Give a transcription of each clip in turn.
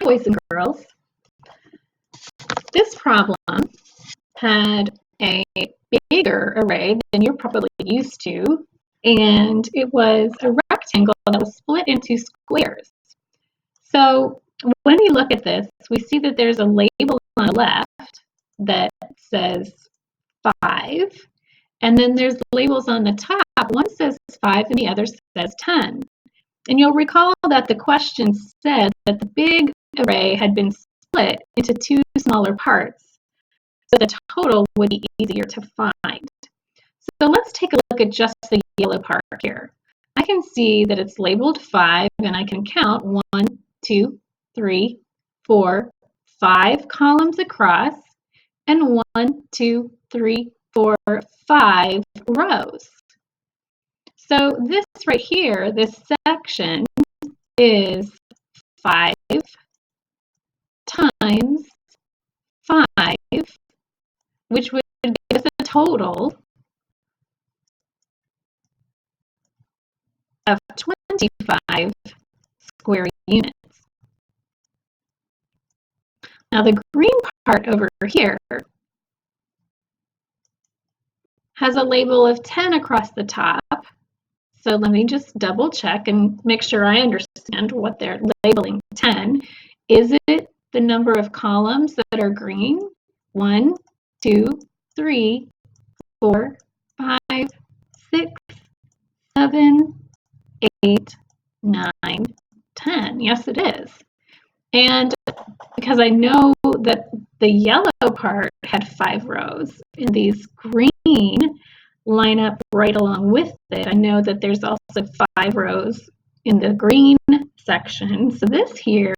Boys and girls, this problem had a bigger array than you're probably used to, and it was a rectangle that was split into squares. So when we look at this, we see that there's a label on the left that says 5, and then there's labels on the top. One says 5 and the other says 10. And you'll recall that the question said that the big array had been split into two smaller parts, so the total would be easier to find. So let's take a look at just the yellow part here. I can see that it's labeled 5, and I can count 1, 2, 3, 4, 5 columns across, and 1, 2, 3, 4, 5 rows. So this right here, this section is 5 times 5, which would give us a total of 25 square units. Now the green part over here has a label of 10 across the top. So let me just double check and make sure I understand what they're labeling 10. Is it the number of columns that are green? 1, 2, 3, 4, 5, 6, 7, 8, 9, 10. Yes, it is. And because I know that the yellow part had 5 rows and these green line up right along with it, I know that there's also 5 rows in the green section. So this here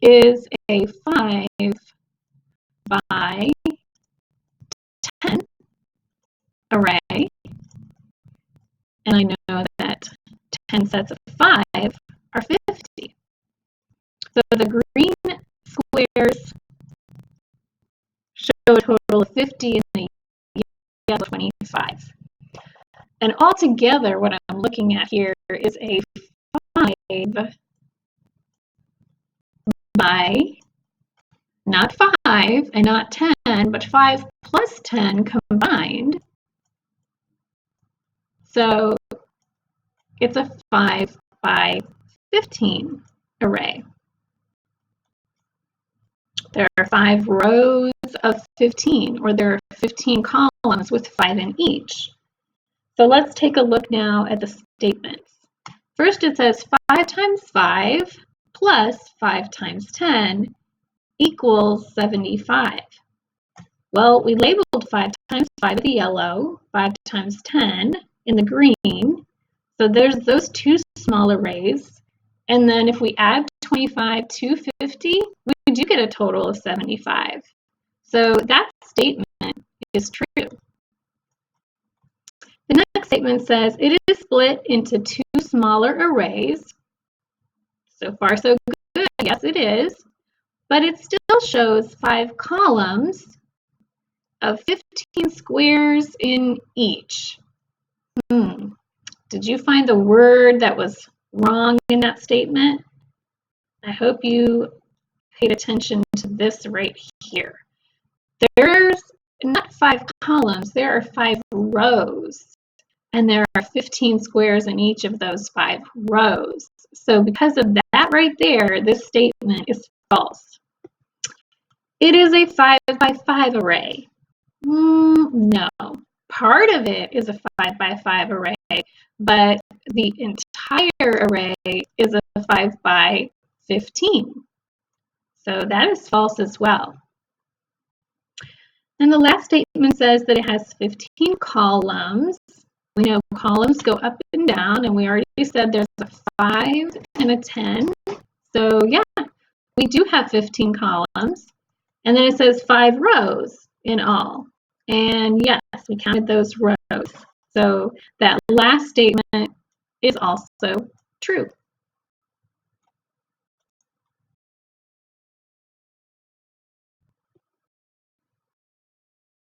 is a 5 by 10 array. And I know that 10 sets of 5 are 50. So the green squares show a total of 50 and the yellow 25. And altogether, what I'm looking at here is a 5 by, not 5 and not 10, but 5 plus 10 combined. So it's a 5 by 15 array. There are 5 rows of 15, or there are 15 columns with 5 in each. So let's take a look now at the statements. First it says 5 times 5 plus 5 times 10 equals 75. Well, we labeled 5 times 5 in the yellow, 5 times 10 in the green. So there's those two small arrays. And then if we add 25 to 50, we do get a total of 75. So that statement is true. The next statement says it is split into 2 smaller arrays. So far so good, yes it is. But it still shows 5 columns of 15 squares in each. Did you find the word that was wrong in that statement? I hope you paid attention to this right here. There's not 5 columns, there are 5 rows. And there are 15 squares in each of those 5 rows. So because of that right there, this statement is false. It is a 5 by 5 array. No, part of it is a 5 by 5 array, but the entire array is a 5 by 15. So that is false as well. And the last statement says that it has 15 columns. We know columns go up and down, and we already said there's a 5 and a 10. So yeah, we do have 15 columns. And then it says 5 rows in all. And yes, we counted those rows. So that last statement is also true.